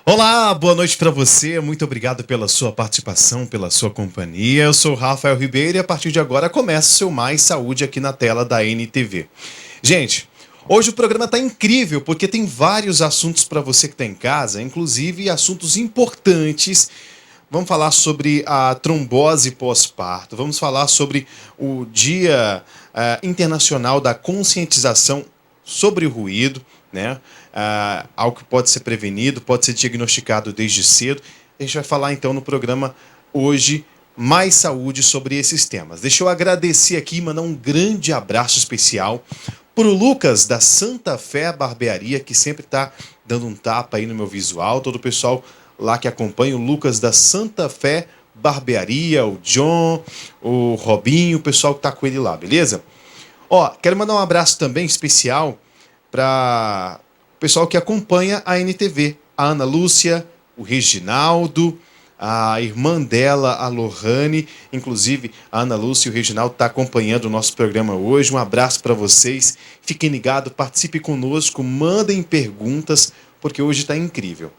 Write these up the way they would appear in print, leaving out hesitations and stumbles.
Olá, boa noite para você. Muito obrigado pela sua participação, pela sua companhia. Eu sou o Rafael Ribeiro e a partir de agora começa o seu Mais Saúde aqui na tela da NTV. Gente, hoje o programa está incrível porque tem vários assuntos para você que está em casa, inclusive assuntos importantes. Vamos falar sobre a trombose pós-parto, vamos falar sobre o Dia Internacional da Conscientização sobre o Ruído, né? Algo que pode ser prevenido, pode ser diagnosticado desde cedo. A gente vai falar então no programa hoje Mais Saúde sobre esses temas. Deixa eu agradecer aqui e mandar um grande abraço especial para o Lucas da Santa Fé Barbearia, que sempre está dando um tapa aí no meu visual, todo o pessoal lá que acompanha, o Lucas da Santa Fé Barbearia, o John, o Robinho, o pessoal que está com ele lá, beleza? Ó, quero mandar um abraço também especial para o pessoal que acompanha a NTV, a Ana Lúcia, o Reginaldo, a irmã dela, a Lohane, inclusive a Ana Lúcia e o Reginaldo estão acompanhando o nosso programa hoje. Um abraço para vocês, fiquem ligados, participem conosco, mandem perguntas, porque hoje está incrível.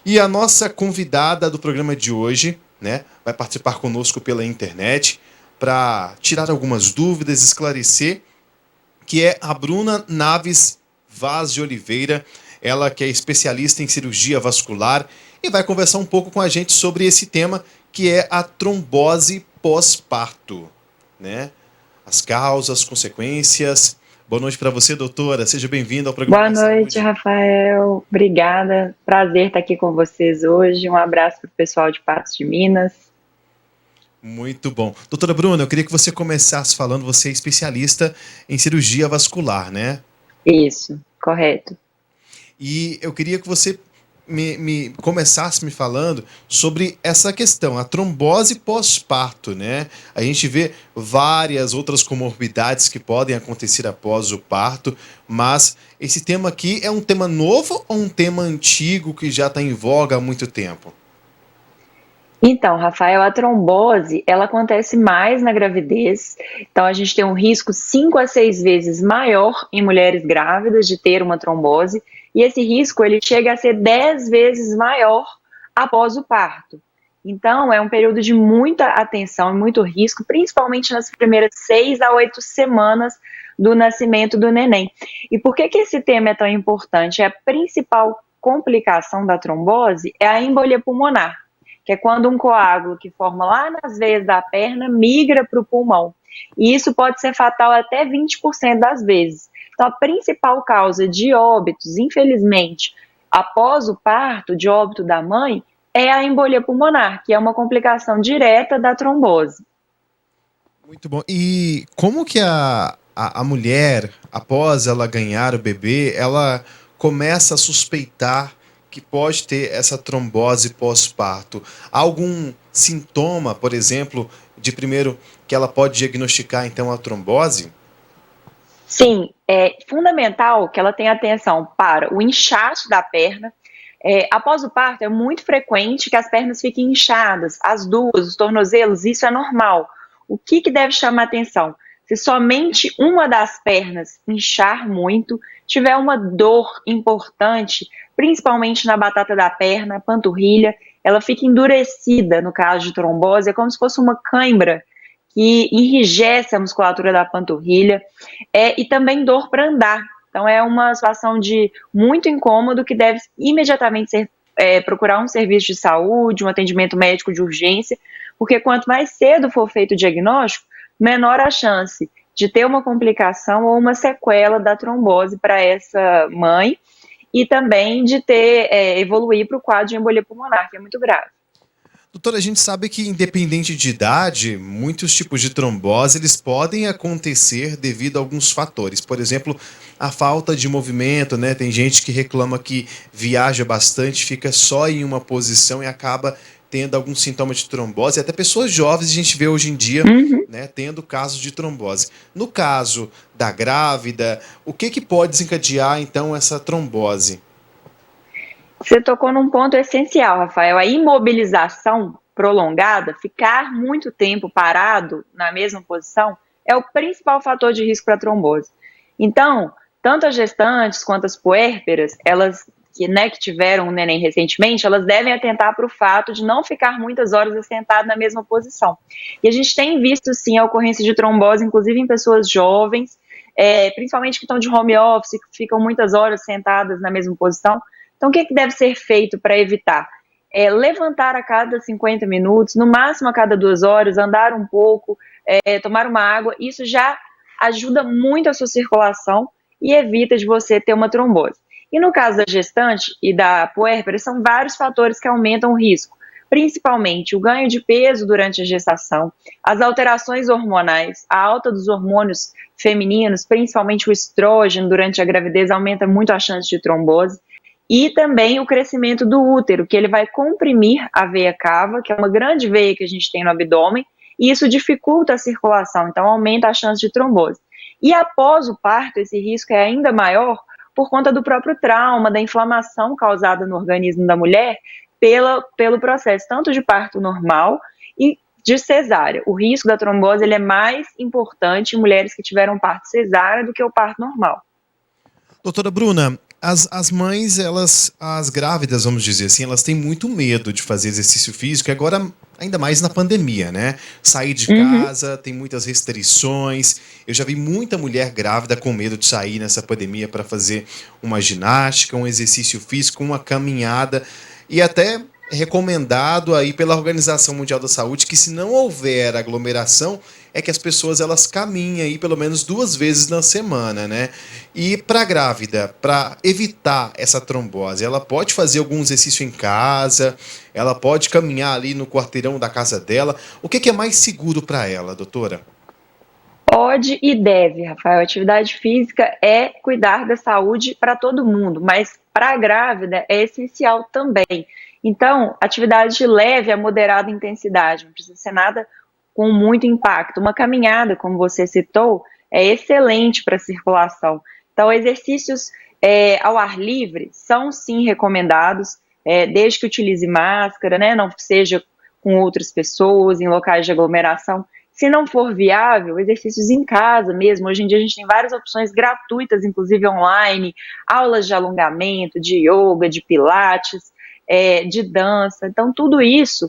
E a nossa convidada do programa de hoje, né, vai participar conosco pela internet para tirar algumas dúvidas, esclarecer, que é a Bruna Naves Vaz de Oliveira, ela que é especialista em cirurgia vascular e vai conversar um pouco com a gente sobre esse tema que é a trombose pós-parto, né? As causas, consequências. Boa noite para você, doutora. Seja bem-vinda ao programa Boa Mais noite, Saúde. Rafael. Obrigada. Prazer estar aqui com vocês hoje. Um abraço para o pessoal de Patos de Minas. Muito bom. Doutora Bruna, eu queria que você começasse falando, você é especialista em cirurgia vascular, né? Isso, correto. E eu queria que você começasse me falando sobre essa questão, a trombose pós-parto, né? A gente vê várias outras comorbidades que podem acontecer após o parto, mas esse tema aqui é um tema novo ou um tema antigo que já está em voga há muito tempo? Então, Rafael, a trombose, ela acontece mais na gravidez. Então, a gente tem um risco 5 a 6 vezes maior em mulheres grávidas de ter uma trombose, e esse risco ele chega a ser 10 vezes maior após o parto. Então, é um período de muita atenção e muito risco, principalmente nas primeiras 6 a 8 semanas do nascimento do neném. E por que esse tema é tão importante? A principal complicação da trombose é a embolia pulmonar, que é quando um coágulo que forma lá nas veias da perna migra para o pulmão. E isso pode ser fatal até 20% das vezes. Então, a principal causa de óbitos, infelizmente, após o parto, de óbito da mãe, é a embolia pulmonar, que é uma complicação direta da trombose. Muito bom. E como que a mulher, após ela ganhar o bebê, ela começa a suspeitar que pode ter essa trombose pós-parto? Há algum sintoma, por exemplo, de primeiro que ela pode diagnosticar então a trombose? Sim, é fundamental que ela tenha atenção para o inchaço da perna. Após o parto, é muito frequente que as pernas fiquem inchadas, as duas, os tornozelos, isso é normal. O que deve chamar atenção? Se somente uma das pernas inchar muito, tiver uma dor importante, principalmente na batata da perna, panturrilha, ela fica endurecida no caso de trombose, é como se fosse uma cãibra que enrijece a musculatura da panturrilha, e também dor para andar. Então é uma situação de muito incômodo que deve imediatamente ser procurar um serviço de saúde, um atendimento médico de urgência, porque quanto mais cedo for feito o diagnóstico, menor a chance de ter uma complicação ou uma sequela da trombose para essa mãe e também de ter evoluir para o quadro de embolia pulmonar, que é muito grave. Doutora, a gente sabe que independente de idade, muitos tipos de trombose eles podem acontecer devido a alguns fatores. Por exemplo, a falta de movimento, né? Tem gente que reclama que viaja bastante, fica só em uma posição e acaba tendo algum sintoma de trombose. Até pessoas jovens a gente vê hoje em dia, Uhum. né, tendo casos de trombose. No caso da grávida, o que pode desencadear então essa trombose? Você tocou num ponto essencial, Rafael. A imobilização prolongada, ficar muito tempo parado na mesma posição, é o principal fator de risco para trombose. Então, tanto as gestantes quanto as puérperas, elas que tiveram um neném recentemente, elas devem atentar para o fato de não ficar muitas horas assentado na mesma posição. E a gente tem visto, sim, a ocorrência de trombose, inclusive em pessoas jovens, principalmente que estão de home office, que ficam muitas horas sentadas na mesma posição. Então, o que deve ser feito para evitar? Levantar a cada 50 minutos, no máximo a cada 2 horas, andar um pouco, tomar uma água. Isso já ajuda muito a sua circulação e evita de você ter uma trombose. E no caso da gestante e da puérpera, são vários fatores que aumentam o risco, principalmente o ganho de peso durante a gestação, as alterações hormonais, a alta dos hormônios femininos, principalmente o estrógeno durante a gravidez, aumenta muito a chance de trombose, e também o crescimento do útero, que ele vai comprimir a veia cava, que é uma grande veia que a gente tem no abdômen, e isso dificulta a circulação, então aumenta a chance de trombose. E após o parto, esse risco é ainda maior por conta do próprio trauma, da inflamação causada no organismo da mulher pelo processo tanto de parto normal e de cesárea. O risco da trombose ele é mais importante em mulheres que tiveram parto cesárea do que o parto normal. Doutora Bruna, as mães, as grávidas, vamos dizer assim, elas têm muito medo de fazer exercício físico, e agora, ainda mais na pandemia, né? Sair de casa, tem muitas restrições. Eu já vi muita mulher grávida com medo de sair nessa pandemia para fazer uma ginástica, um exercício físico, uma caminhada, e até é recomendado aí pela Organização Mundial da Saúde que, se não houver aglomeração, é que as pessoas elas caminhem aí pelo menos 2 vezes na semana, né? E para a grávida, para evitar essa trombose, ela pode fazer algum exercício em casa, ela pode caminhar ali no quarteirão da casa dela. O que é mais seguro para ela, doutora? Pode e deve, Rafael. Atividade física é cuidar da saúde para todo mundo, mas para a grávida é essencial também. Então, atividade leve a moderada intensidade, não precisa ser nada com muito impacto. Uma caminhada, como você citou, é excelente para a circulação. Então, exercícios ao ar livre são sim recomendados, desde que utilize máscara, né, não seja com outras pessoas, em locais de aglomeração. Se não for viável, exercícios em casa mesmo. Hoje em dia a gente tem várias opções gratuitas, inclusive online, aulas de alongamento, de yoga, de pilates, de dança. Então, tudo isso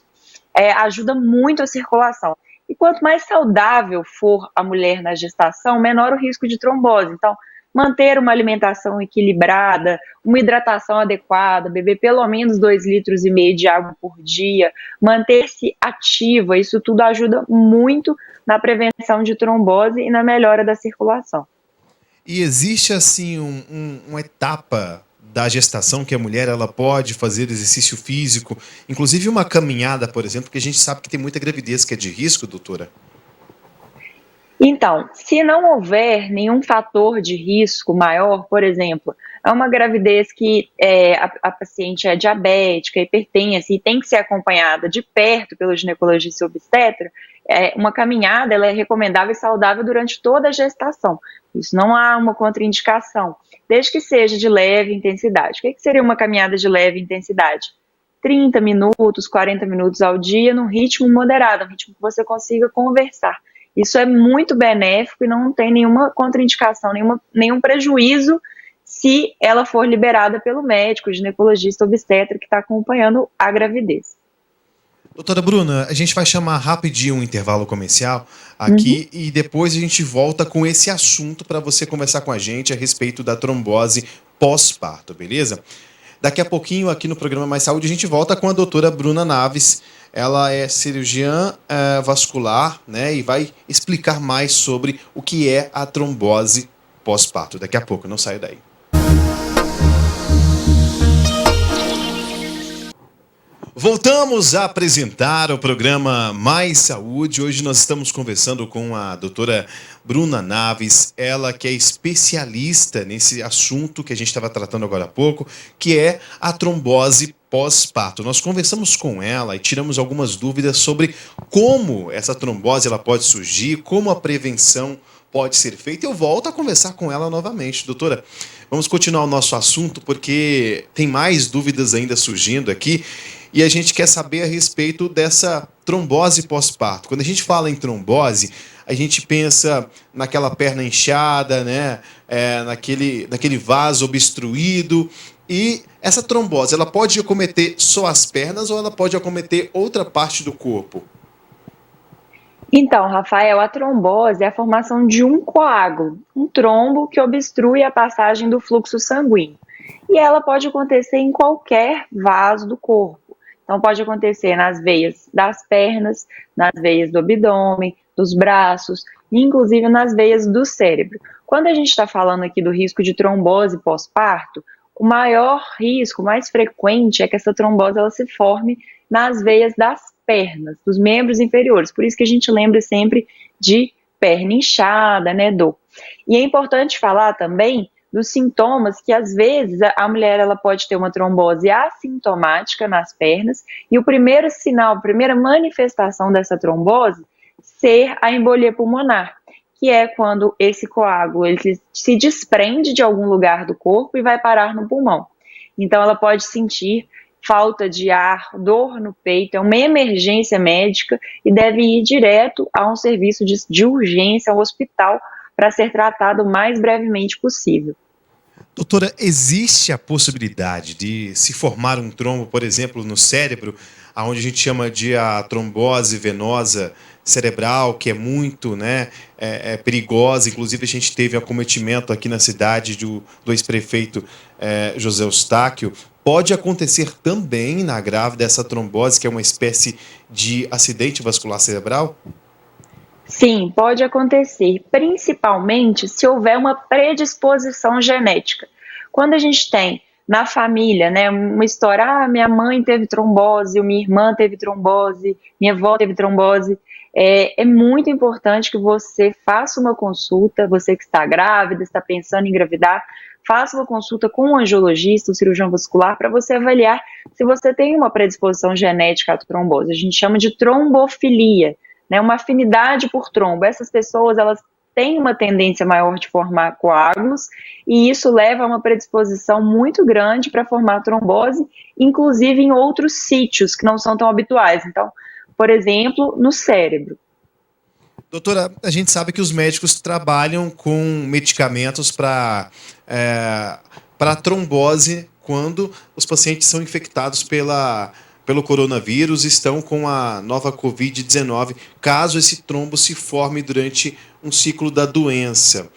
ajuda muito a circulação. E quanto mais saudável for a mulher na gestação, menor o risco de trombose. Então, manter uma alimentação equilibrada, uma hidratação adequada, beber pelo menos 2,5 litros de água por dia, manter-se ativa, isso tudo ajuda muito na prevenção de trombose e na melhora da circulação. E existe assim uma etapa da gestação que a mulher ela pode fazer exercício físico, inclusive uma caminhada, por exemplo, porque a gente sabe que tem muita gravidez que é de risco, doutora? Então, se não houver nenhum fator de risco maior, por exemplo, é uma gravidez que a paciente é diabética, hipertensa e tem que ser acompanhada de perto pelo ginecologista obstetra, uma caminhada ela é recomendável e saudável durante toda a gestação. Isso não há uma contraindicação, desde que seja de leve intensidade. O que seria uma caminhada de leve intensidade? 30 minutos, 40 minutos ao dia, num ritmo moderado, um ritmo que você consiga conversar. Isso é muito benéfico e não tem nenhuma contraindicação, nenhum prejuízo se ela for liberada pelo médico, ginecologista, obstetra que está acompanhando a gravidez. Doutora Bruna, a gente vai chamar rapidinho um intervalo comercial aqui e depois a gente volta com esse assunto para você conversar com a gente a respeito da trombose pós-parto, beleza? Daqui a pouquinho, aqui no programa Mais Saúde, a gente volta com a doutora Bruna Naves. Ela é cirurgiã vascular, né, e vai explicar mais sobre o que é a trombose pós-parto. Daqui a pouco, não saia daí. Voltamos a apresentar o programa Mais Saúde. Hoje nós estamos conversando com a doutora Bruna Naves, ela que é especialista nesse assunto que a gente estava tratando agora há pouco, que é a trombose pós-parto. Nós conversamos com ela e tiramos algumas dúvidas sobre como essa trombose ela pode surgir, como a prevenção pode ser feita. Eu volto a conversar com ela novamente. Doutora, vamos continuar o nosso assunto porque tem mais dúvidas ainda surgindo aqui. E a gente quer saber a respeito dessa trombose pós-parto. Quando a gente fala em trombose, a gente pensa naquela perna inchada, né? Naquele vaso obstruído. E essa trombose, ela pode acometer só as pernas ou ela pode acometer outra parte do corpo? Então, Rafael, a trombose é a formação de um coágulo, um trombo que obstrui a passagem do fluxo sanguíneo. E ela pode acontecer em qualquer vaso do corpo. Então, pode acontecer nas veias das pernas, nas veias do abdômen, dos braços, inclusive nas veias do cérebro. Quando a gente está falando aqui do risco de trombose pós-parto, o maior risco, mais frequente, é que essa trombose ela se forme nas veias das pernas, dos membros inferiores. Por isso que a gente lembra sempre de perna inchada, né, dor. E é importante falar também dos sintomas que às vezes a mulher ela pode ter uma trombose assintomática nas pernas e o primeiro sinal, a primeira manifestação dessa trombose ser a embolia pulmonar, que é quando esse coágulo ele se desprende de algum lugar do corpo e vai parar no pulmão. Então ela pode sentir falta de ar, dor no peito, é uma emergência médica e deve ir direto a um serviço de urgência, ao hospital, para ser tratado o mais brevemente possível. Doutora, existe a possibilidade de se formar um trombo, por exemplo, no cérebro, onde a gente chama de a trombose venosa cerebral, que é muito perigosa. Inclusive, a gente teve acometimento aqui na cidade do ex-prefeito José Eustáquio. Pode acontecer também na grávida essa trombose, que é uma espécie de acidente vascular cerebral? Sim, pode acontecer, principalmente se houver uma predisposição genética. Quando a gente tem na família, né, uma história, minha mãe teve trombose, minha irmã teve trombose, minha avó teve trombose, é muito importante que você faça uma consulta, você que está grávida, está pensando em engravidar, faça uma consulta com um angiologista, um cirurgião vascular, para você avaliar se você tem uma predisposição genética à trombose. A gente chama de trombofilia, né, uma afinidade por trombo. Essas pessoas, elas têm uma tendência maior de formar coágulos e isso leva a uma predisposição muito grande para formar trombose, inclusive em outros sítios que não são tão habituais. Então, por exemplo, no cérebro. Doutora, a gente sabe que os médicos trabalham com medicamentos para trombose quando os pacientes são infectados pelo coronavírus, estão com a nova Covid-19, caso esse trombo se forme durante um ciclo da doença.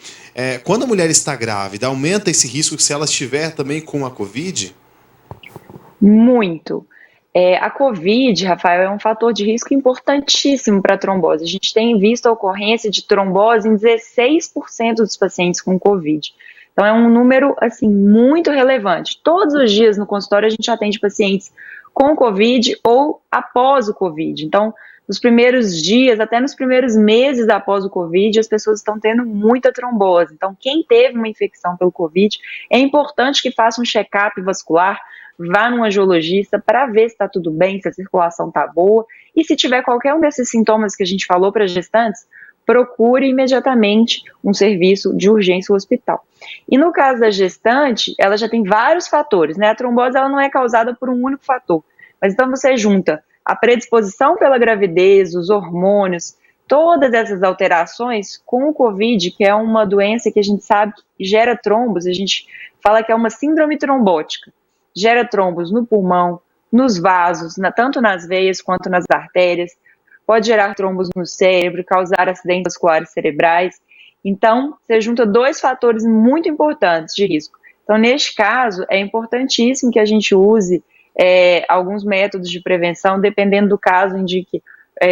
Quando a mulher está grávida, aumenta esse risco se ela estiver também com a Covid? Muito. A Covid, Rafael, é um fator de risco importantíssimo para a trombose. A gente tem visto a ocorrência de trombose em 16% dos pacientes com Covid. Então, é um número, assim, muito relevante. Todos os dias no consultório a gente atende pacientes com Covid ou após o Covid. Então, nos primeiros dias, até nos primeiros meses após o Covid, as pessoas estão tendo muita trombose. Então, quem teve uma infecção pelo Covid, é importante que faça um check-up vascular, vá num angiologista para ver se está tudo bem, se a circulação está boa. E se tiver qualquer um desses sintomas que a gente falou para gestantes, procure imediatamente um serviço de urgência no hospital. E no caso da gestante, ela já tem vários fatores, né? A trombose ela não é causada por um único fator, mas então você junta a predisposição pela gravidez, os hormônios, todas essas alterações com o Covid, que é uma doença que a gente sabe que gera trombos, a gente fala que é uma síndrome trombótica, gera trombos no pulmão, nos vasos, tanto nas veias quanto nas artérias, pode gerar trombos no cérebro, causar acidentes vasculares cerebrais. Então, você junta dois fatores muito importantes de risco. Então, neste caso, é importantíssimo que a gente use alguns métodos de prevenção, dependendo do caso, indique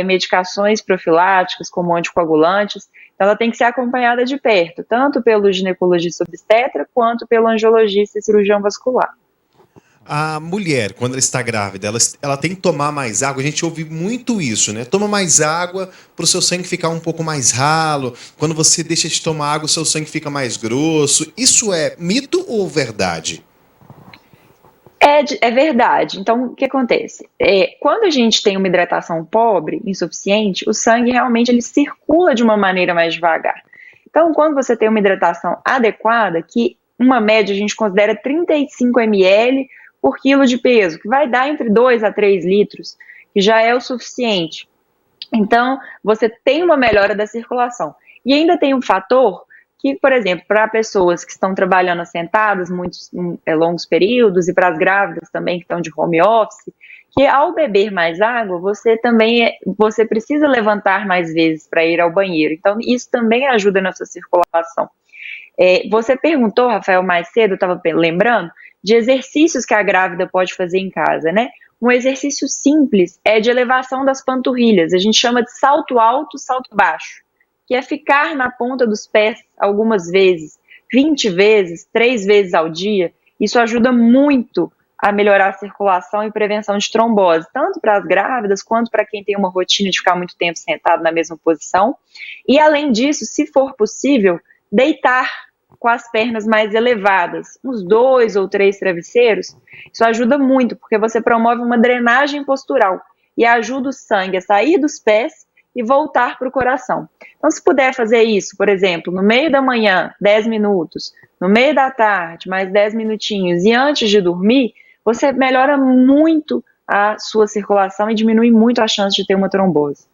medicações profiláticas, como anticoagulantes. Então, ela tem que ser acompanhada de perto, tanto pelo ginecologista obstetra, quanto pelo angiologista e cirurgião vascular. A mulher, quando ela está grávida, ela tem que tomar mais água. A gente ouve muito isso, né? Toma mais água para o seu sangue ficar um pouco mais ralo. Quando você deixa de tomar água, o seu sangue fica mais grosso. Isso é mito ou verdade? É verdade. Então, o que acontece? Quando a gente tem uma hidratação pobre, insuficiente, o sangue realmente ele circula de uma maneira mais devagar. Então, quando você tem uma hidratação adequada, que uma média a gente considera 35 ml por quilo de peso, que vai dar entre 2 a 3 litros, que já é o suficiente. Então, você tem uma melhora da circulação. E ainda tem um fator que, por exemplo, para pessoas que estão trabalhando assentadas muitos longos períodos e para as grávidas também que estão de home office, que ao beber mais água, você precisa levantar mais vezes para ir ao banheiro. Então, isso também ajuda na sua circulação. Você perguntou, Rafael, mais cedo, eu estava lembrando, de exercícios que a grávida pode fazer em casa, né? Um exercício simples é de elevação das panturrilhas, a gente chama de salto alto, salto baixo, que é ficar na ponta dos pés algumas vezes, 20 vezes, 3 vezes ao dia. Isso ajuda muito a melhorar a circulação e prevenção de trombose, tanto para as grávidas quanto para quem tem uma rotina de ficar muito tempo sentado na mesma posição. E além disso, se for possível, deitar com as pernas mais elevadas, uns 2 ou 3 travesseiros. Isso ajuda muito, porque você promove uma drenagem postural e ajuda o sangue a sair dos pés e voltar para o coração. Então, se puder fazer isso, por exemplo, no meio da manhã, 10 minutos, no meio da tarde, mais 10 minutinhos, e antes de dormir, você melhora muito a sua circulação e diminui muito a chance de ter uma trombose.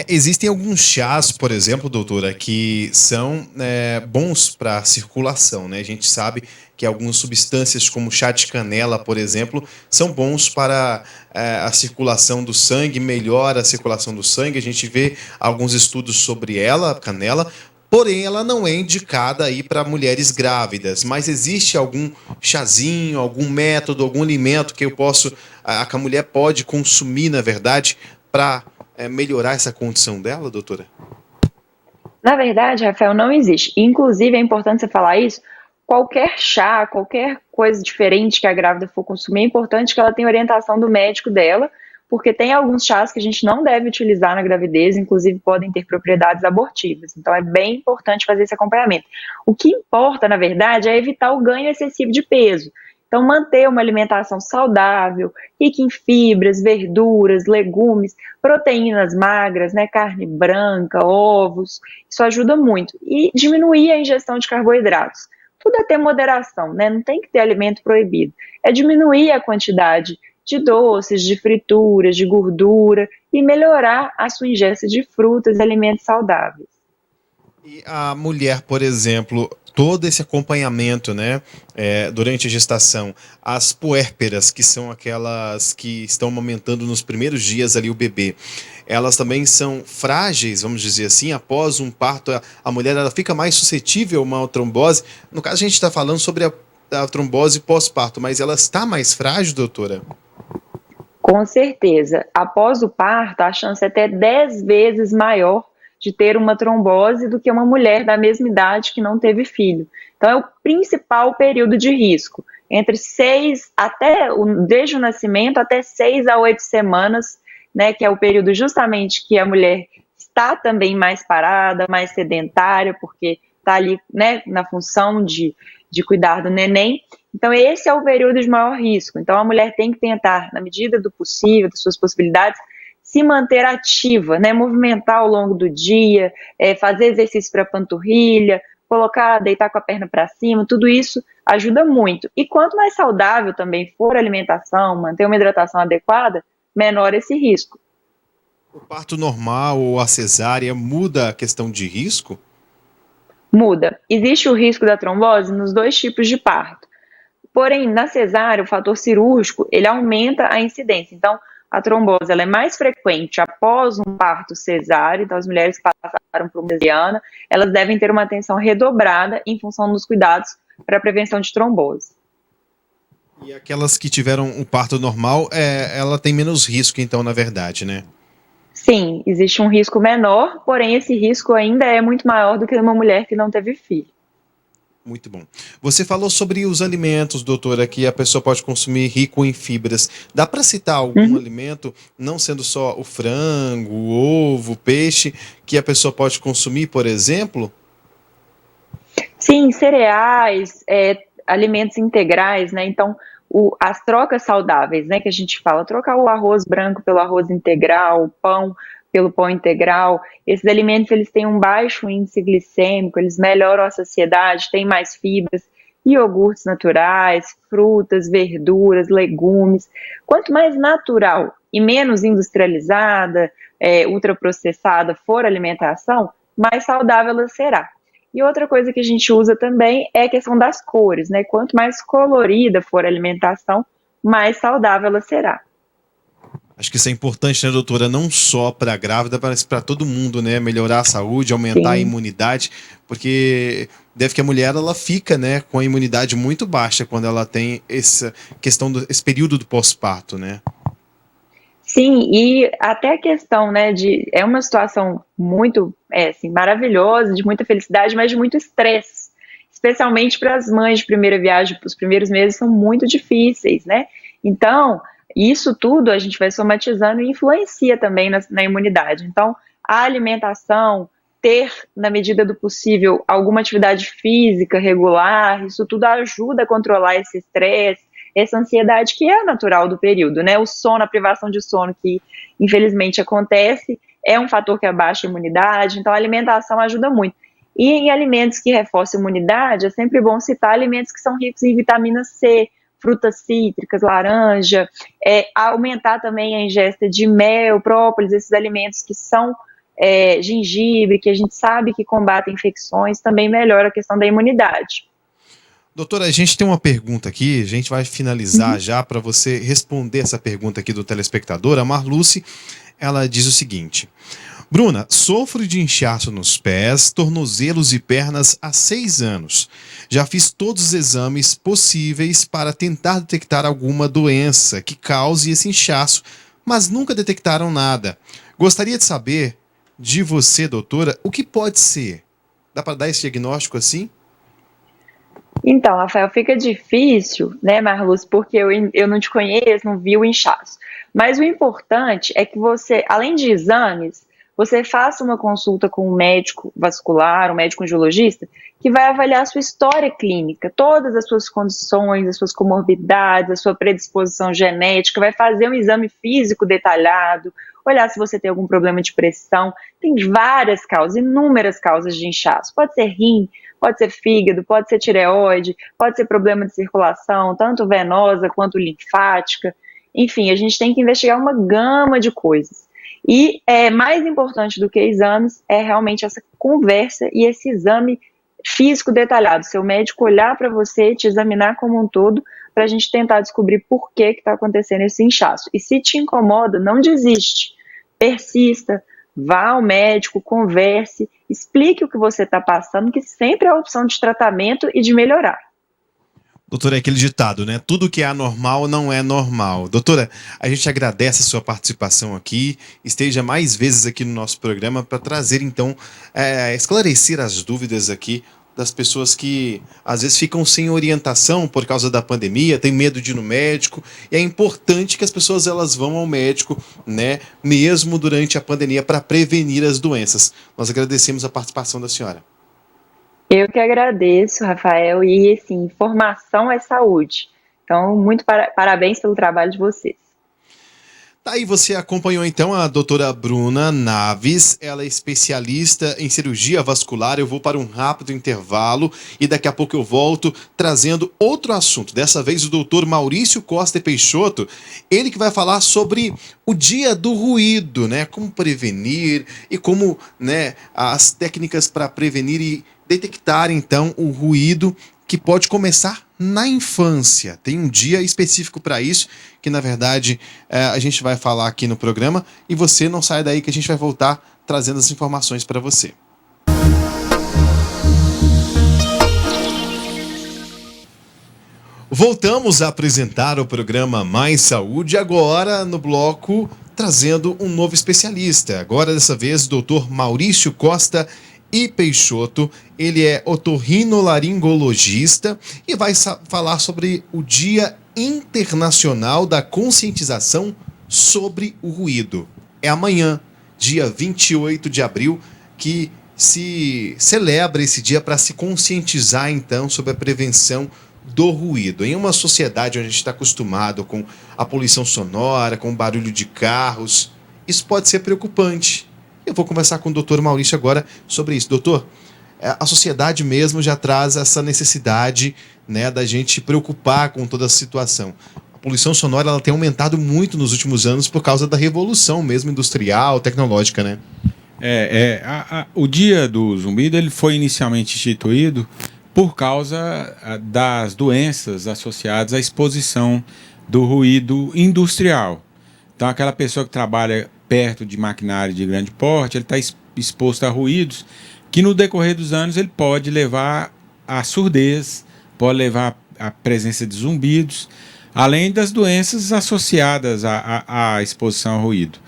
Existem alguns chás, por exemplo, doutora, que são bons para a circulação, né? A gente sabe que algumas substâncias, como chá de canela, por exemplo, são bons para a circulação do sangue, melhora a circulação do sangue. A gente vê alguns estudos sobre ela, canela, porém ela não é indicada aí para mulheres grávidas. Mas existe algum chazinho, algum método, algum alimento que que a mulher pode consumir, na verdade, para melhorar essa condição dela, doutora? Na verdade, Rafael, não existe. Inclusive, é importante você falar isso. Qualquer chá, qualquer coisa diferente que a grávida for consumir, é importante que ela tenha orientação do médico dela, porque tem alguns chás que a gente não deve utilizar na gravidez, inclusive podem ter propriedades abortivas. Então, é bem importante fazer esse acompanhamento. O que importa, na verdade, é evitar o ganho excessivo de peso. Então, manter uma alimentação saudável, rica em fibras, verduras, legumes, proteínas magras, né, carne branca, ovos, isso ajuda muito. E diminuir a ingestão de carboidratos. Tudo é ter moderação, né? Não tem que ter alimento proibido. É diminuir a quantidade de doces, de frituras, de gordura e melhorar a sua ingesta de frutas e alimentos saudáveis. E a mulher, por exemplo, todo esse acompanhamento, né, durante a gestação, as puérperas, que são aquelas que estão amamentando nos primeiros dias ali o bebê, elas também são frágeis, vamos dizer assim, após um parto, a mulher ela fica mais suscetível a uma trombose. No caso, a gente está falando sobre a trombose pós-parto, mas ela está mais frágil, doutora? Com certeza. Após o parto, a chance é até 10 vezes maior de ter uma trombose do que uma mulher da mesma idade que não teve filho. Então, é o principal período de risco. Desde o nascimento até 6 a 8 semanas, né, que é o período justamente que a mulher está também mais parada, mais sedentária, porque está ali, né, na função de cuidar do neném. Então, esse é o período de maior risco. Então, a mulher tem que tentar, na medida do possível, das suas possibilidades, se manter ativa, né? Movimentar ao longo do dia, fazer exercício para panturrilha, deitar com a perna para cima, tudo isso ajuda muito. E quanto mais saudável também for a alimentação, manter uma hidratação adequada, menor esse risco. O parto normal ou a cesárea muda a questão de risco? Muda. Existe o risco da trombose nos 2 tipos de parto. Porém, na cesárea, o fator cirúrgico, ele aumenta a incidência. Então, a trombose ela é mais frequente após um parto cesáreo. Então, as mulheres que passaram por uma cesariana, elas devem ter uma atenção redobrada em função dos cuidados para a prevenção de trombose. E aquelas que tiveram um parto normal, ela tem menos risco, então, na verdade, né? Sim, existe um risco menor, porém esse risco ainda é muito maior do que uma mulher que não teve filho. Muito bom. Você falou sobre os alimentos, doutora, que a pessoa pode consumir rico em fibras. Dá para citar algum alimento, não sendo só o frango, o ovo, o peixe, que a pessoa pode consumir, por exemplo? Sim, cereais, alimentos integrais, né? Então, as trocas saudáveis, né? Que a gente fala, trocar o arroz branco pelo arroz integral, o pão pelo pão integral. Esses alimentos eles têm um baixo índice glicêmico, eles melhoram a saciedade, têm mais fibras, iogurtes naturais, frutas, verduras, legumes. Quanto mais natural e menos industrializada, ultraprocessada for a alimentação, mais saudável ela será. E outra coisa que a gente usa também é a questão das cores, né? Quanto mais colorida for a alimentação, mais saudável ela será. Acho que isso é importante, né, doutora? Não só para a grávida, mas para todo mundo, né? Melhorar a saúde, aumentar a Sim. imunidade, porque deve que a mulher ela fica, né, com a imunidade muito baixa quando ela tem essa questão esse período do pós-parto, né? Sim, e até a questão, né, de é uma situação muito, assim, maravilhosa, de muita felicidade, mas de muito estresse, especialmente para as mães de primeira viagem, os primeiros meses são muito difíceis, né? Então, isso tudo a gente vai somatizando e influencia também na imunidade. Então, a alimentação, ter, na medida do possível, alguma atividade física regular, isso tudo ajuda a controlar esse estresse, essa ansiedade que é natural do período, né? O sono, a privação de sono que infelizmente acontece, é um fator que abaixa a imunidade, então a alimentação ajuda muito. E em alimentos que reforçam a imunidade, é sempre bom citar alimentos que são ricos em vitamina C, frutas cítricas, laranja, aumentar também a ingesta de mel, própolis, esses alimentos que são gengibre, que a gente sabe que combatem infecções, também melhora a questão da imunidade. Doutora, a gente tem uma pergunta aqui, a gente vai finalizar já para você responder essa pergunta aqui do telespectador. A Marluce, ela diz o seguinte: Bruna, sofro de inchaço nos pés, tornozelos e pernas há 6 anos. Já fiz todos os exames possíveis para tentar detectar alguma doença que cause esse inchaço, mas nunca detectaram nada. Gostaria de saber de você, doutora, o que pode ser? Dá para dar esse diagnóstico assim? Então, Rafael, fica difícil, né, Marluz, porque eu não te conheço, não vi o inchaço. Mas o importante é que você, além de exames, você faça uma consulta com um médico vascular, um médico angiologista, que vai avaliar a sua história clínica, todas as suas condições, as suas comorbidades, a sua predisposição genética, vai fazer um exame físico detalhado, olhar se você tem algum problema de pressão. Tem várias causas, inúmeras causas de inchaço. Pode ser rim, pode ser fígado, pode ser tireoide, pode ser problema de circulação, tanto venosa quanto linfática. Enfim, a gente tem que investigar uma gama de coisas. E mais importante do que exames é realmente essa conversa e esse exame físico detalhado. Seu médico olhar para você, te examinar como um todo, para a gente tentar descobrir por que está acontecendo esse inchaço. E se te incomoda, não desiste. Persista, vá ao médico, converse, explique o que você está passando, que sempre há opção de tratamento e de melhorar. Doutora, é aquele ditado, né? Tudo que é anormal não é normal. Doutora, a gente agradece a sua participação aqui. Esteja mais vezes aqui no nosso programa para trazer, então, esclarecer as dúvidas aqui das pessoas que às vezes ficam sem orientação por causa da pandemia, tem medo de ir no médico. E é importante que as pessoas elas vão ao médico, né? Mesmo durante a pandemia, para prevenir as doenças. Nós agradecemos a participação da senhora. Eu que agradeço, Rafael, e assim, informação é saúde. Então, muito parabéns pelo trabalho de vocês. Tá aí, você acompanhou então a doutora Bruna Naves, ela é especialista em cirurgia vascular. Eu vou para um rápido intervalo e daqui a pouco eu volto trazendo outro assunto. Dessa vez o doutor Maurício Costa Peixoto, ele que vai falar sobre o dia do ruído, né? Como prevenir e como, né, as técnicas para prevenir e detectar então o ruído que pode começar na infância. Tem um dia específico para isso, que na verdade a gente vai falar aqui no programa, e você não sai daí que a gente vai voltar trazendo as informações para você. Voltamos a apresentar o programa Mais Saúde, agora no bloco trazendo um novo especialista. Agora dessa vez o Dr. Maurício Costa e Peixoto, ele é otorrinolaringologista e vai falar sobre o Dia Internacional da Conscientização sobre o Ruído. É amanhã, dia 28 de abril, que se celebra esse dia para se conscientizar então sobre a prevenção do ruído. Em uma sociedade onde a gente está acostumado com a poluição sonora, com o barulho de carros, isso pode ser preocupante. Eu vou conversar com o doutor Maurício agora sobre isso. Doutor, a sociedade mesmo já traz essa necessidade, né, da gente preocupar com toda a situação. A poluição sonora ela tem aumentado muito nos últimos anos por causa da revolução mesmo industrial, tecnológica, né? O Dia do Zumbido ele foi inicialmente instituído por causa das doenças associadas à exposição do ruído industrial. Então, aquela pessoa que trabalha perto de maquinário de grande porte, ele está exposto a ruídos que no decorrer dos anos ele pode levar à surdez, pode levar à presença de zumbidos, além das doenças associadas à exposição ao ruído.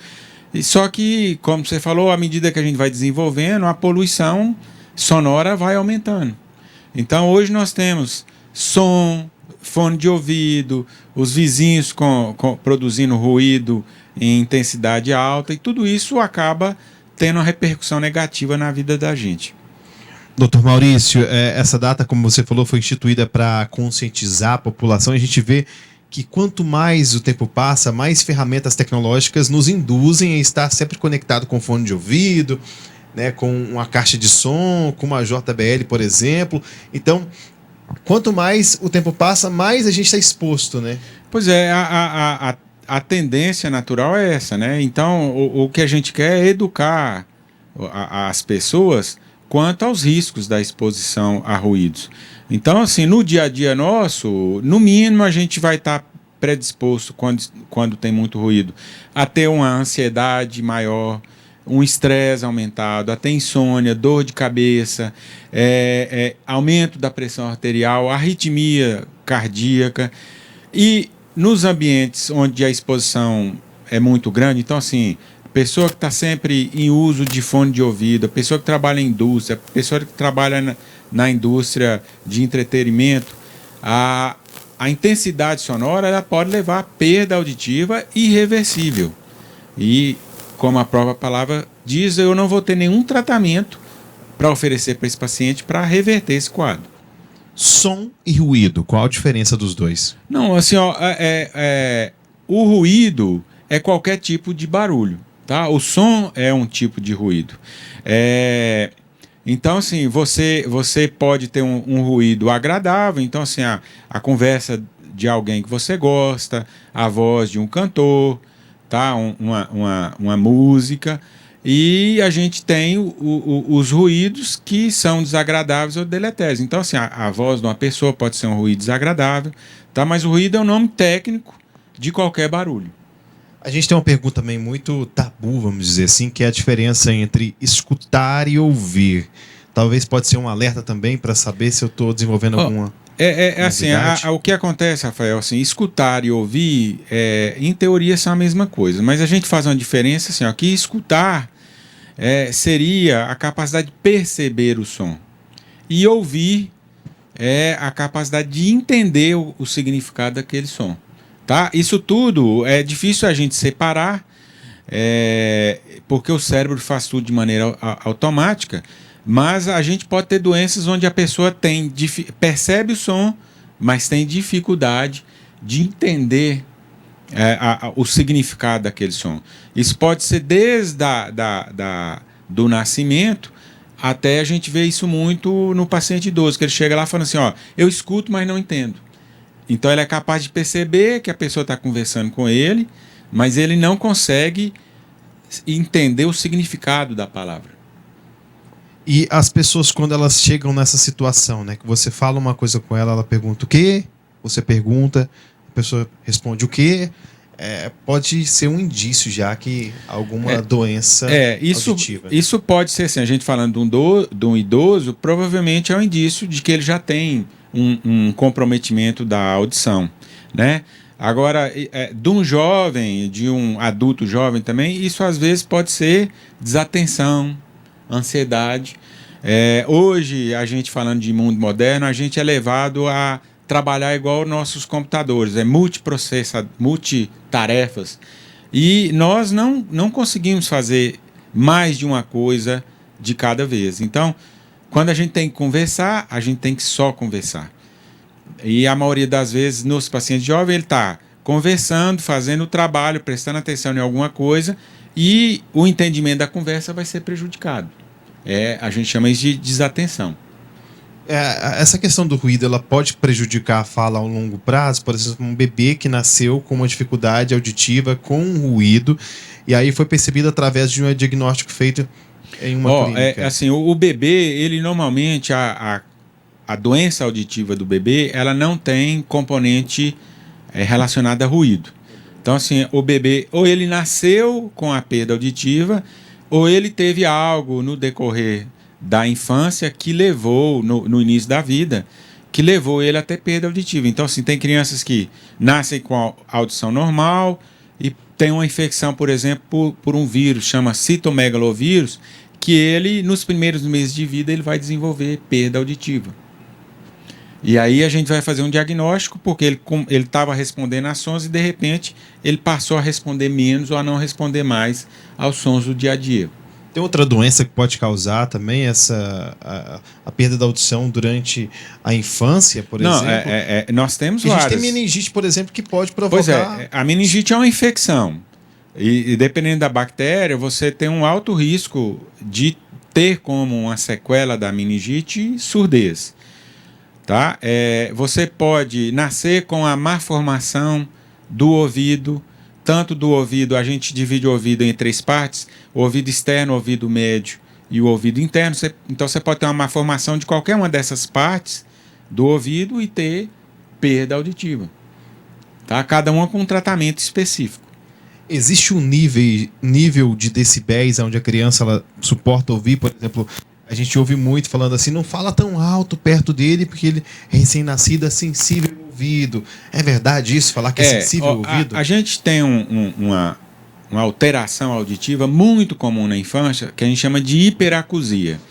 E só que, como você falou, à medida que a gente vai desenvolvendo, a poluição sonora vai aumentando. Então, hoje nós temos som, fone de ouvido, os vizinhos produzindo ruído em intensidade alta, e tudo isso acaba tendo uma repercussão negativa na vida da gente. Doutor Maurício, essa data, como você falou, foi instituída para conscientizar a população. A gente vê que quanto mais o tempo passa, mais ferramentas tecnológicas nos induzem a estar sempre conectado com fone de ouvido, né, com uma caixa de som, com uma JBL, por exemplo. Então, quanto mais o tempo passa, mais a gente está exposto, né? Pois é, a tendência natural é essa, né? Então, o que a gente quer é educar as pessoas quanto aos riscos da exposição a ruídos. Então, assim, no dia a dia nosso, no mínimo a gente vai estar predisposto, quando tem muito ruído, a ter uma ansiedade maior, um estresse aumentado, a ter insônia, dor de cabeça, aumento da pressão arterial, arritmia cardíaca. E nos ambientes onde a exposição é muito grande, então, assim, pessoa que está sempre em uso de fone de ouvido, a pessoa que trabalha em indústria, a pessoa que trabalha na indústria de entretenimento, a intensidade sonora ela pode levar a perda auditiva irreversível. E, como a própria palavra diz, eu não vou ter nenhum tratamento para oferecer para esse paciente para reverter esse quadro. Som e ruído, qual a diferença dos dois? Não, assim, o ruído é qualquer tipo de barulho, tá? O som é um tipo de ruído. Então, assim, você pode ter um ruído agradável. Então, assim, a conversa de alguém que você gosta, a voz de um cantor, tá? Uma música. E a gente tem os ruídos que são desagradáveis ou deletérios. Então, assim, a voz de uma pessoa pode ser um ruído desagradável, tá? Mas o ruído é um nome técnico de qualquer barulho. A gente tem uma pergunta também muito tabu, vamos dizer assim, que é a diferença entre escutar e ouvir. Talvez pode ser um alerta também para saber se eu estou desenvolvendo alguma... assim, o que acontece, Rafael, assim, escutar e ouvir, em teoria, são a mesma coisa, mas a gente faz uma diferença, assim, que escutar seria a capacidade de perceber o som, e ouvir é a capacidade de entender o significado daquele som, tá? Isso tudo é difícil a gente separar, porque o cérebro faz tudo de maneira automática. Mas a gente pode ter doenças onde a pessoa percebe o som, mas tem dificuldade de entender o significado daquele som. Isso pode ser desde do nascimento até a gente vê isso muito no paciente idoso, que ele chega lá falando assim, eu escuto, mas não entendo. Então ele é capaz de perceber que a pessoa está conversando com ele, mas ele não consegue entender o significado da palavra. E as pessoas, quando elas chegam nessa situação, né, que você fala uma coisa com ela, ela pergunta o quê? Você pergunta, a pessoa responde o quê? Pode ser um indício já que alguma doença auditiva. Isso pode ser assim, a gente falando de um idoso, provavelmente é um indício de que ele já tem um comprometimento da audição, né? Agora, de um jovem, de um adulto jovem também, isso às vezes pode ser desatenção, ansiedade. Hoje, a gente falando de mundo moderno, a gente é levado a trabalhar igual nossos computadores, multitarefas, e nós não conseguimos fazer mais de uma coisa de cada vez. Então, quando a gente tem que conversar, a gente tem que só conversar. E a maioria das vezes, nos pacientes jovens, ele está conversando, fazendo o trabalho, prestando atenção em alguma coisa, e o entendimento da conversa vai ser prejudicado. A gente chama isso de desatenção. Essa questão do ruído, ela pode prejudicar a fala a longo prazo? Por exemplo, um bebê que nasceu com uma dificuldade auditiva com ruído, e aí foi percebido através de um diagnóstico feito em uma clínica? Assim, o bebê, ele normalmente, a doença auditiva do bebê, ela não tem componente relacionado a ruído. Então, assim, o bebê, ou ele nasceu com a perda auditiva, ou ele teve algo no decorrer da infância que levou, no início da vida, que levou ele a ter perda auditiva. Então, assim, tem crianças que nascem com a audição normal e tem uma infecção, por exemplo, por um vírus, chama citomegalovírus, que ele, nos primeiros meses de vida, ele vai desenvolver perda auditiva. E aí a gente vai fazer um diagnóstico, porque ele estava respondendo a sons e, de repente, ele passou a responder menos ou a não responder mais aos sons do dia a dia. Tem outra doença que pode causar também a perda da audição durante a infância, por exemplo? Nós temos várias. A gente várias. tem meningite, por exemplo, que pode provocar... Pois a meningite é uma infecção. E dependendo da bactéria, você tem um alto risco de ter como uma sequela da meningite surdez. Tá? Você pode nascer com a má formação do ouvido, tanto do ouvido, a gente divide o ouvido em 3 partes, o ouvido externo, o ouvido médio e o ouvido interno. Então você pode ter uma má formação de qualquer uma dessas partes do ouvido e ter perda auditiva. Tá? Cada uma com um tratamento específico. Existe um nível de decibéis onde a criança ela suporta ouvir, por exemplo... A gente ouve muito falando assim, não fala tão alto perto dele, porque ele é recém-nascido, é sensível ao ouvido. É verdade isso, falar que é sensível ao ouvido? A gente tem uma alteração auditiva muito comum na infância, que a gente chama de hiperacusia.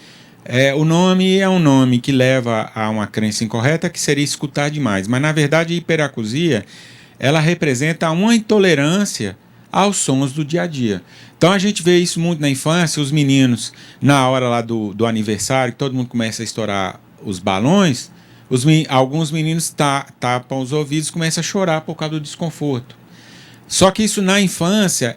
O nome é um nome que leva a uma crença incorreta, que seria escutar demais. Mas, na verdade, a hiperacusia, ela representa uma intolerância aos sons do dia a dia. Então a gente vê isso muito na infância, os meninos, na hora lá do aniversário, que todo mundo começa a estourar os balões, alguns meninos tapam os ouvidos e começam a chorar por causa do desconforto. Só que isso na infância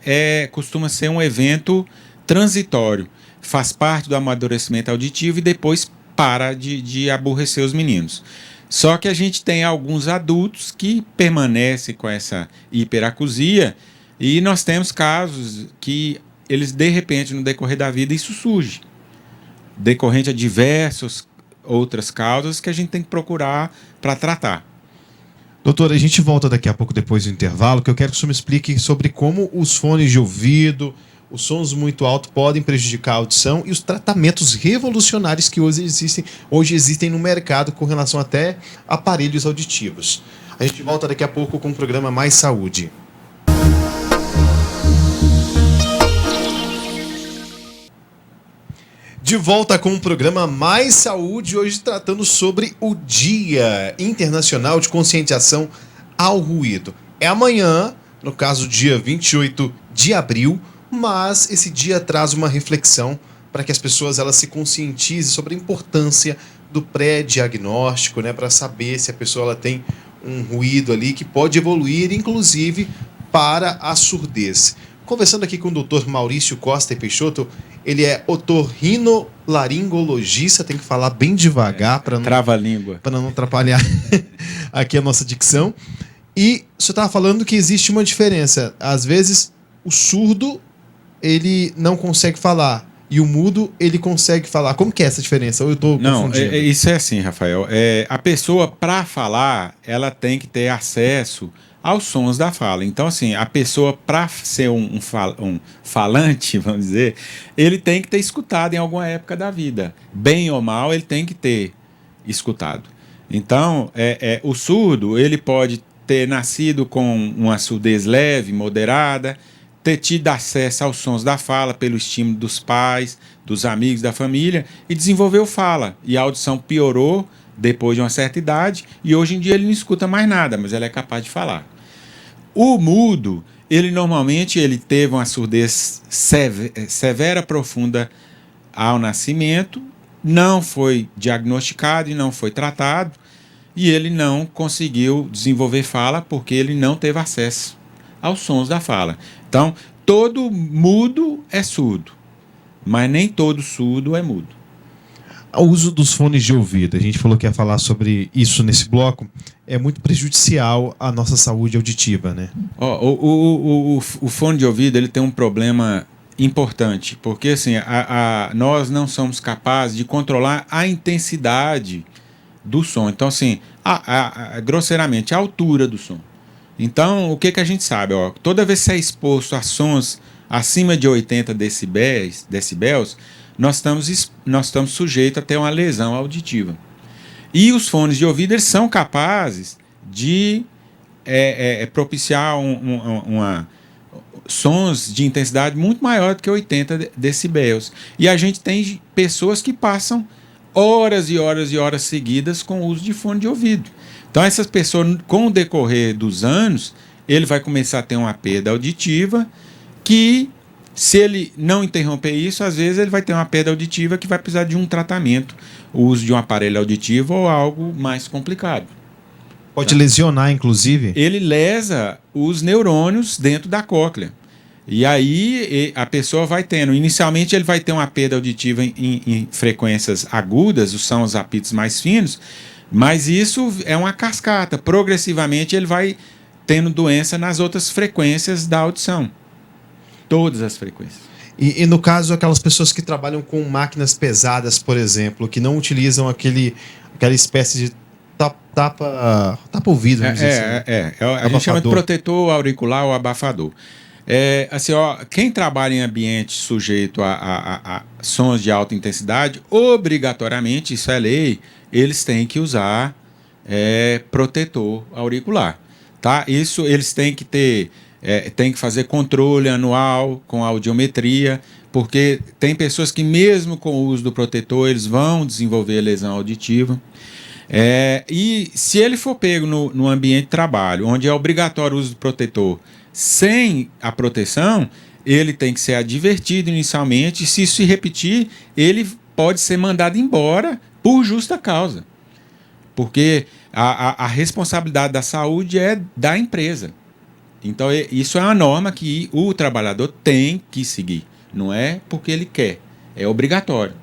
costuma ser um evento transitório, faz parte do amadurecimento auditivo e depois para de aborrecer os meninos. Só que a gente tem alguns adultos que permanecem com essa hiperacusia. E nós temos casos que eles, de repente, no decorrer da vida, isso surge. Decorrente a diversas outras causas que a gente tem que procurar para tratar. Doutor, a gente volta daqui a pouco, depois do intervalo, que eu quero que o senhor me explique sobre como os fones de ouvido, os sons muito altos podem prejudicar a audição e os tratamentos revolucionários que hoje existem no mercado com relação até a aparelhos auditivos. A gente volta daqui a pouco com o programa Mais Saúde. De volta com o programa Mais Saúde, hoje tratando sobre o Dia Internacional de Conscientização ao Ruído. É amanhã, no caso dia 28 de abril, mas esse dia traz uma reflexão para que as pessoas elas se conscientizem sobre a importância do pré-diagnóstico, né, para saber se a pessoa ela tem um ruído ali que pode evoluir, inclusive, para a surdez. Conversando aqui com o Dr. Maurício Costa e Peixoto, ele é otorrinolaringologista, tem que falar bem devagar para não trava-língua, para não atrapalhar aqui a nossa dicção. E você estava falando que existe uma diferença. Às vezes, o surdo ele não consegue falar e o mudo ele consegue falar. Como que é essa diferença? Ou eu estou confundindo? Isso é assim, Rafael. A pessoa, para falar, ela tem que ter acesso aos sons da fala. Então, assim, a pessoa, para ser um falante, vamos dizer, ele tem que ter escutado em alguma época da vida. Bem ou mal, ele tem que ter escutado. Então, o surdo, ele pode ter nascido com uma surdez leve, moderada, ter tido acesso aos sons da fala pelo estímulo dos pais, dos amigos, da família, e desenvolveu fala. E a audição piorou depois de uma certa idade, e hoje em dia ele não escuta mais nada, mas ele é capaz de falar. O mudo, ele normalmente teve uma surdez severa, profunda ao nascimento, não foi diagnosticado e não foi tratado, e ele não conseguiu desenvolver fala porque ele não teve acesso aos sons da fala. Então, todo mudo é surdo, mas nem todo surdo é mudo. O uso dos fones de ouvido, a gente falou que ia falar sobre isso nesse bloco, é muito prejudicial à nossa saúde auditiva, né? O fone de ouvido ele tem um problema importante, porque assim, nós não somos capazes de controlar a intensidade do som. Então, assim, grosseiramente, a altura do som. Então, o que a gente sabe? Ó, toda vez que você é exposto a sons acima de 80 decibéis, nós estamos sujeitos a ter uma lesão auditiva. E os fones de ouvido, eles são capazes de propiciar sons de intensidade muito maior do que 80 decibéis. E a gente tem pessoas que passam horas e horas e horas seguidas com o uso de fone de ouvido. Então, essas pessoas, com o decorrer dos anos, ele vai começar a ter uma perda auditiva que, se ele não interromper isso, às vezes ele vai ter uma perda auditiva que vai precisar de um tratamento, o uso de um aparelho auditivo ou algo mais complicado. Pode lesionar, inclusive? Ele lesa os neurônios dentro da cóclea. E aí a pessoa vai tendo, inicialmente ele vai ter uma perda auditiva em frequências agudas, são os apitos mais finos, mas isso é uma cascata. Progressivamente ele vai tendo doença nas outras frequências da audição. Todas as frequências. E no caso, aquelas pessoas que trabalham com máquinas pesadas, por exemplo, que não utilizam aquela espécie de tapa ouvido, vamos dizer assim. A gente chama de protetor auricular ou abafador. Assim, ó, quem trabalha em ambiente sujeito a sons de alta intensidade, obrigatoriamente, isso é lei, eles têm que usar protetor auricular. Tá? Isso eles têm que ter, têm que fazer controle anual com audiometria, porque tem pessoas que mesmo com o uso do protetor, eles vão desenvolver lesão auditiva. E se ele for pego no ambiente de trabalho, onde é obrigatório o uso do protetor, sem a proteção, ele tem que ser advertido inicialmente, e se isso se repetir, ele pode ser mandado embora por justa causa. Porque a responsabilidade da saúde é da empresa. Então, isso é uma norma que o trabalhador tem que seguir. Não é porque ele quer, é obrigatório.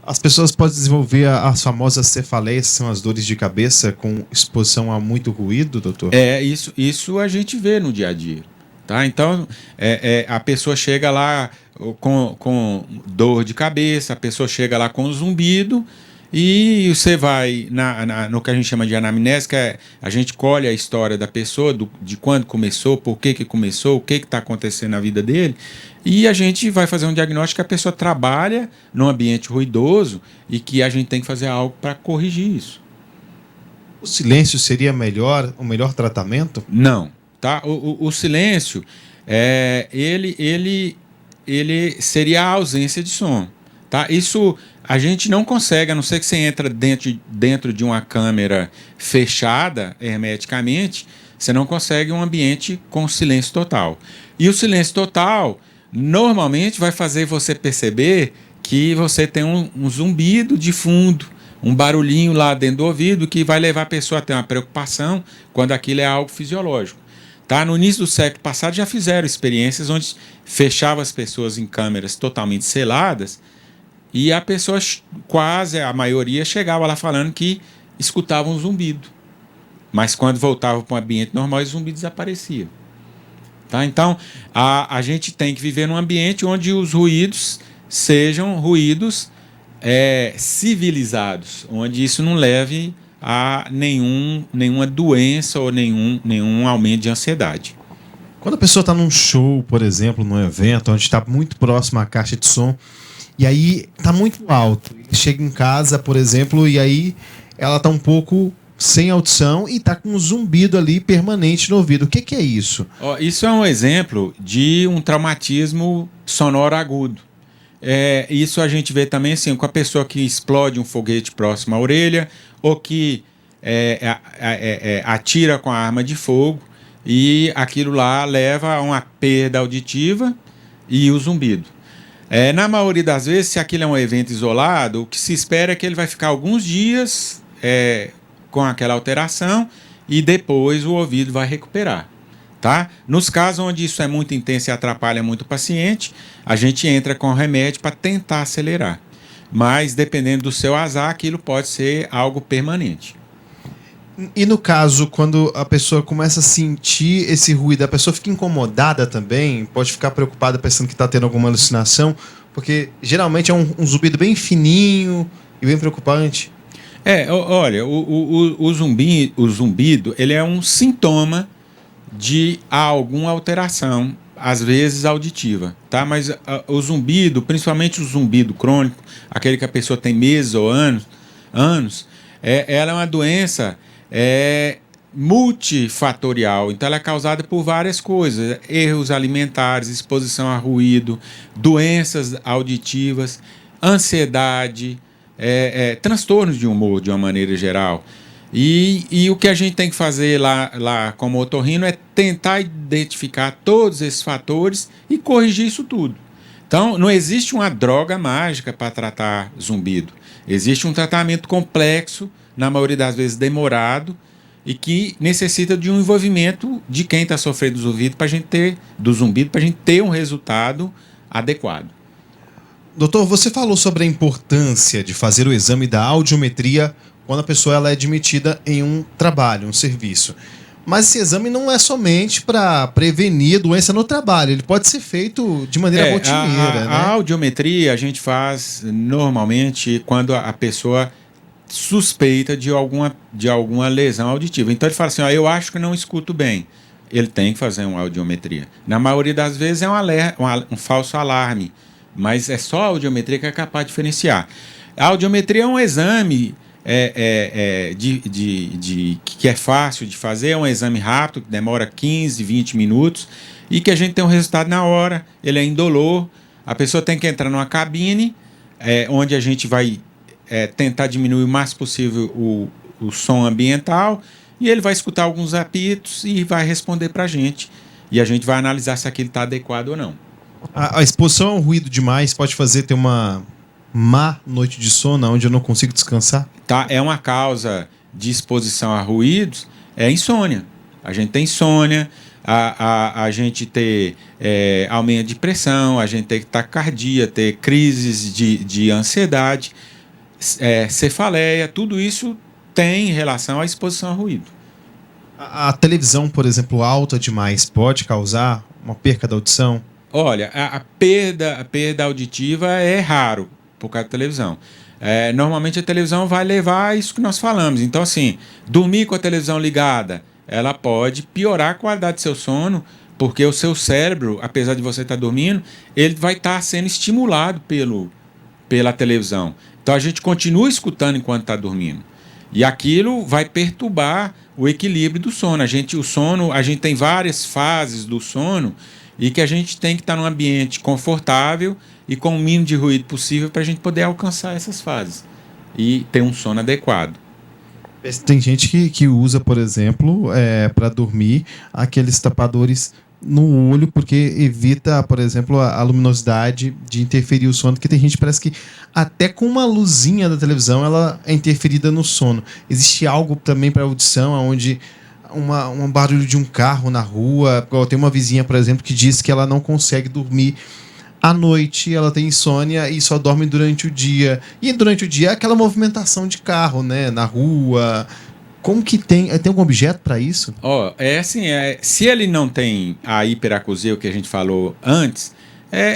As pessoas podem desenvolver as famosas cefaleias, que são as dores de cabeça com exposição a muito ruído, doutor? Isso a gente vê no dia a dia. Tá? Então, a pessoa chega lá com dor de cabeça, a pessoa chega lá com zumbido, e você vai no que a gente chama de anamnese, que a gente colhe a história da pessoa, de quando começou, por que começou, o que está acontecendo na vida dele, e a gente vai fazer um diagnóstico que a pessoa trabalha num ambiente ruidoso e que a gente tem que fazer algo para corrigir isso. O silêncio seria o melhor tratamento? Não. Tá? O silêncio, ele seria a ausência de som. Tá? Isso a gente não consegue, a não ser que você entra dentro de uma câmera fechada hermeticamente, você não consegue um ambiente com silêncio total. E o silêncio total normalmente vai fazer você perceber que você tem um zumbido de fundo, um barulhinho lá dentro do ouvido que vai levar a pessoa a ter uma preocupação quando aquilo é algo fisiológico. Tá? No início do século passado já fizeram experiências onde fechavam as pessoas em câmeras totalmente seladas e a pessoa, quase a maioria, chegava lá falando que escutava um zumbido. Mas quando voltava para o ambiente normal, o zumbido desaparecia. Tá? Então, a gente tem que viver num ambiente onde os ruídos sejam ruídos civilizados, onde isso não leve a nenhuma doença ou nenhum aumento de ansiedade. Quando a pessoa está num show, por exemplo, num evento, onde está muito próximo à caixa de som, e aí está muito alto, chega em casa, por exemplo, e aí ela está um pouco sem audição e está com um zumbido ali permanente no ouvido. O que é isso? Isso é um exemplo de um traumatismo sonoro agudo. Isso a gente vê também assim, com a pessoa que explode um foguete próximo à orelha ou que atira com a arma de fogo e aquilo lá leva a uma perda auditiva e o zumbido. Na maioria das vezes, se aquilo é um evento isolado, o que se espera é que ele vai ficar alguns dias com aquela alteração e depois o ouvido vai recuperar. Tá? Nos casos onde isso é muito intenso e atrapalha muito o paciente, a gente entra com remédio para tentar acelerar. Mas, dependendo do seu azar, aquilo pode ser algo permanente. E no caso, quando a pessoa começa a sentir esse ruído, a pessoa fica incomodada também, pode ficar preocupada pensando que está tendo alguma alucinação, porque geralmente é um zumbido bem fininho e bem preocupante. Olha, o zumbido, ele é um sintoma de alguma alteração, às vezes auditiva, tá? Mas o zumbido, principalmente o zumbido crônico, aquele que a pessoa tem meses ou anos, ela é uma doença multifatorial, então ela é causada por várias coisas, erros alimentares, exposição a ruído, doenças auditivas, ansiedade, transtornos de humor de uma maneira geral. E o que a gente tem que fazer lá como otorrino é tentar identificar todos esses fatores e corrigir isso tudo. Então, não existe uma droga mágica para tratar zumbido. Existe um tratamento complexo, na maioria das vezes demorado, e que necessita de um envolvimento de quem está sofrendo do zumbido para a gente ter um resultado adequado. Doutor, você falou sobre a importância de fazer o exame da audiometria quando a pessoa ela é admitida em um trabalho, um serviço. Mas esse exame não é somente para prevenir a doença no trabalho, ele pode ser feito de maneira rotineira. Né? A audiometria a gente faz normalmente quando a pessoa suspeita de alguma lesão auditiva. Então ele fala assim, eu acho que não escuto bem. Ele tem que fazer uma audiometria. Na maioria das vezes é um falso alarme, mas é só a audiometria que é capaz de diferenciar. A audiometria é um exame que é fácil de fazer, é um exame rápido, que demora 15, 20 minutos, e que a gente tem um resultado na hora, ele é indolor, a pessoa tem que entrar numa cabine, onde a gente vai tentar diminuir o mais possível o som ambiental, e ele vai escutar alguns apitos e vai responder para a gente. E a gente vai analisar se aquilo está adequado ou não. A exposição ao ruído demais pode fazer ter uma má noite de sono, onde eu não consigo descansar? Tá, é uma causa de exposição a ruídos, é insônia. A gente tem insônia, a gente ter aumento de pressão, a gente tem taquicardia, ter crises de ansiedade, cefaleia, tudo isso tem relação à exposição a ruído. A televisão, por exemplo, alta demais pode causar uma perca da audição? Olha, a perda auditiva é raro por causa da televisão. Normalmente a televisão vai levar a isso que nós falamos. Então, assim, dormir com a televisão ligada, ela pode piorar a qualidade do seu sono, porque o seu cérebro, apesar de você estar dormindo, ele vai estar sendo estimulado pela televisão. Então a gente continua escutando enquanto está dormindo. E aquilo vai perturbar o equilíbrio do sono. A gente tem várias fases do sono e que a gente tem que estar num ambiente confortável e com o mínimo de ruído possível para a gente poder alcançar essas fases e ter um sono adequado. Tem gente que usa, por exemplo, para dormir, aqueles tapadores no olho, porque evita, por exemplo, a luminosidade de interferir o sono, porque tem gente que parece que até com uma luzinha da televisão ela é interferida no sono. Existe algo também para audição, onde um barulho de um carro na rua, tem uma vizinha, por exemplo, que diz que ela não consegue dormir à noite, ela tem insônia e só dorme durante o dia. E durante o dia é aquela movimentação de carro, né, na rua. Como que tem algum objeto para isso? Se ele não tem a hiperacusia, o que a gente falou antes,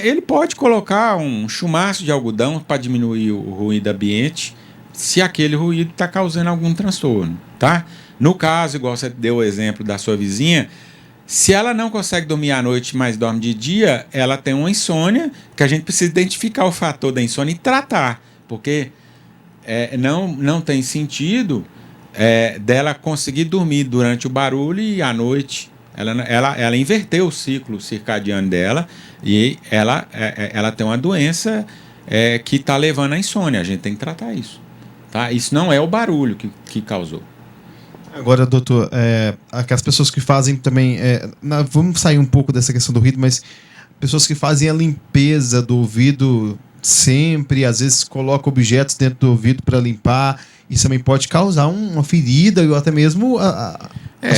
ele pode colocar um chumaço de algodão para diminuir o ruído ambiente, se aquele ruído está causando algum transtorno, tá? No caso, igual você deu o exemplo da sua vizinha, se ela não consegue dormir à noite, mas dorme de dia, ela tem uma insônia, que a gente precisa identificar o fator da insônia e tratar, porque não tem sentido dela conseguir dormir durante o barulho e à noite ela inverteu o ciclo circadiano dela e ela tem uma doença que está levando à insônia. A gente tem que tratar isso, tá? Isso não é o barulho que causou. Agora, doutor, aquelas pessoas que fazem também... vamos sair um pouco dessa questão do ruído, mas pessoas que fazem a limpeza do ouvido sempre, às vezes colocam objetos dentro do ouvido para limpar, isso também pode causar uma ferida ou até mesmo a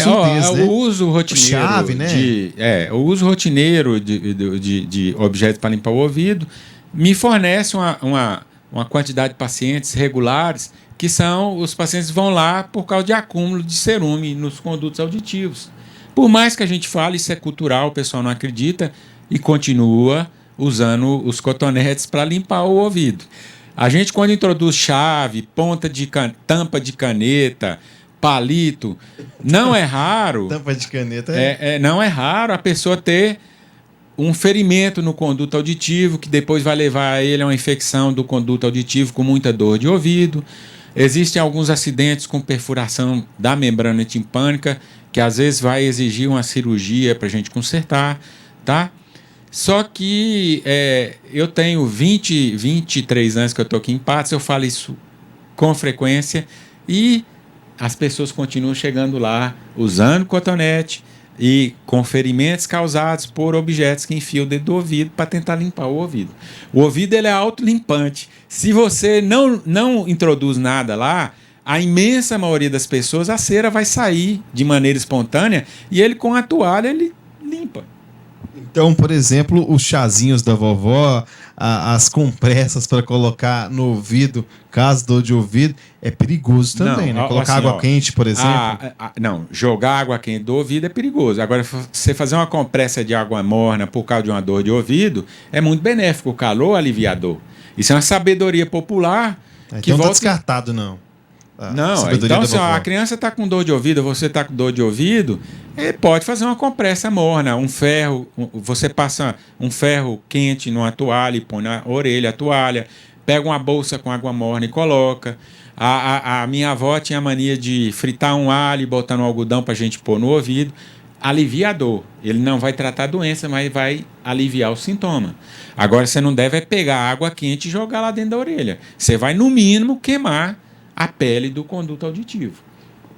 surdez, né? O uso rotineiro, chave, né? O uso rotineiro de objetos para limpar o ouvido me fornece uma quantidade de pacientes regulares que são os pacientes vão lá por causa de acúmulo de cerume nos condutos auditivos. Por mais que a gente fale, isso é cultural, o pessoal não acredita e continua usando os cotonetes para limpar o ouvido. A gente, quando introduz chave, tampa de caneta, palito, não é raro... Tampa de caneta, não é raro a pessoa ter um ferimento no conduto auditivo, que depois vai levar ele a uma infecção do conduto auditivo com muita dor de ouvido. Existem alguns acidentes com perfuração da membrana timpânica, que às vezes vai exigir uma cirurgia para a gente consertar, tá? Só que eu tenho 23 anos que eu estou aqui em Patos, eu falo isso com frequência e as pessoas continuam chegando lá usando cotonete e com ferimentos causados por objetos que enfiam dentro do ouvido para tentar limpar o ouvido. O ouvido ele é autolimpante. Se você não introduz nada lá, a imensa maioria das pessoas, a cera vai sair de maneira espontânea e ele com a toalha ele limpa. Então, por exemplo, os chazinhos da vovó, as compressas para colocar no ouvido, caso dor de ouvido, é perigoso também, né? Colocar assim, água quente, por exemplo. Não, jogar água quente do ouvido é perigoso. Agora, você fazer uma compressa de água morna por causa de uma dor de ouvido, é muito benéfico. O calor aliviador. Isso é uma sabedoria popular. Que então não está descartado, não. Não, então se a criança está com dor de ouvido, você está com dor de ouvido, pode fazer uma compressa morna, um ferro, você passa um ferro quente numa toalha e põe na orelha a toalha, pega uma bolsa com água morna e coloca. A minha avó tinha a mania de fritar um alho e botar no algodão para a gente pôr no ouvido, alivia a dor. Ele não vai tratar a doença, mas vai aliviar o sintoma. Agora você não deve pegar água quente e jogar lá dentro da orelha. Você vai, no mínimo, queimar a pele do conduto auditivo.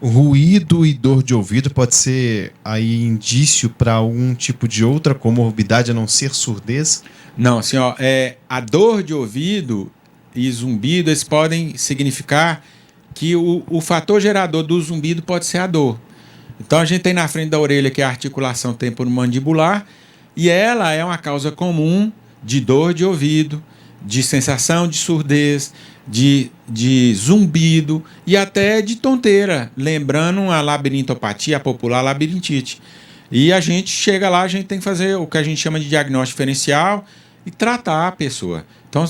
Ruído e dor de ouvido pode ser aí indício para algum tipo de outra comorbidade a não ser surdez? Não, assim, a dor de ouvido e zumbido, eles podem significar que o fator gerador do zumbido pode ser a dor. Então a gente tem na frente da orelha que é a articulação temporomandibular e ela é uma causa comum de dor de ouvido, de sensação de surdez, de zumbido e até de tonteira, lembrando a labirintopatia, a popular labirintite. E a gente chega lá, a gente tem que fazer o que a gente chama de diagnóstico diferencial e tratar a pessoa. Então,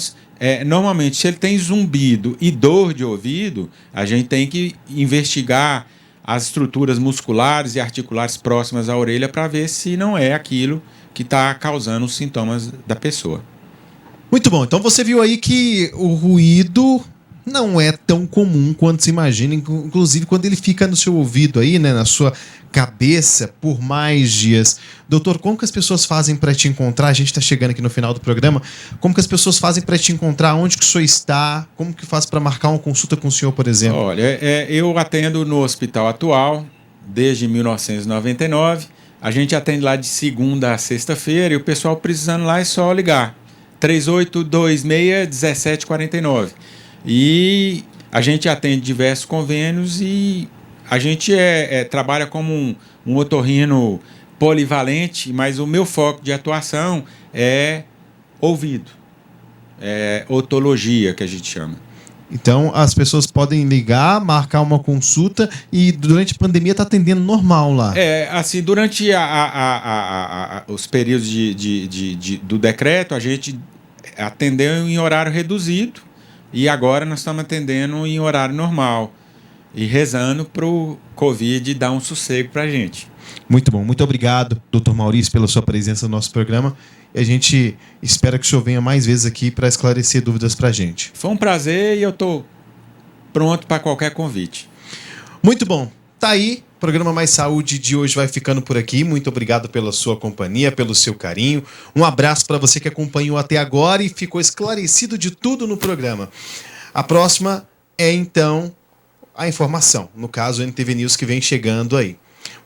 normalmente, se ele tem zumbido e dor de ouvido, a gente tem que investigar as estruturas musculares e articulares próximas à orelha para ver se não é aquilo que está causando os sintomas da pessoa. Muito bom, então você viu aí que o ruído não é tão comum quanto se imagina, inclusive quando ele fica no seu ouvido aí, né, na sua cabeça por mais dias. Doutor, como que as pessoas fazem para te encontrar? A gente está chegando aqui no final do programa. Como que as pessoas fazem para te encontrar? Onde que o senhor está? Como que faz para marcar uma consulta com o senhor, por exemplo? Olha, eu atendo no Hospital Atual desde 1999. A gente atende lá de segunda a sexta-feira e o pessoal precisando lá é só ligar. 3826-1749. E a gente atende diversos convênios e a gente trabalha como um otorrino polivalente, mas o meu foco de atuação é ouvido, é otologia, que a gente chama. Então, as pessoas podem ligar, marcar uma consulta e durante a pandemia está atendendo normal lá. Assim, durante os períodos do decreto, a gente atendeu em horário reduzido e agora nós estamos atendendo em horário normal e rezando para o Covid dar um sossego para a gente. Muito bom. Muito obrigado, Dr. Maurício, pela sua presença no nosso programa. E a gente espera que o senhor venha mais vezes aqui para esclarecer dúvidas para a gente. Foi um prazer e eu estou pronto para qualquer convite. Muito bom. Tá aí. O programa Mais Saúde de hoje vai ficando por aqui. Muito obrigado pela sua companhia, pelo seu carinho. Um abraço para você que acompanhou até agora e ficou esclarecido de tudo no programa. A próxima é, então, a informação. No caso, o NTV News que vem chegando aí.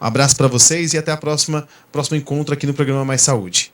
Um abraço para vocês e até a próximo encontro aqui no programa Mais Saúde.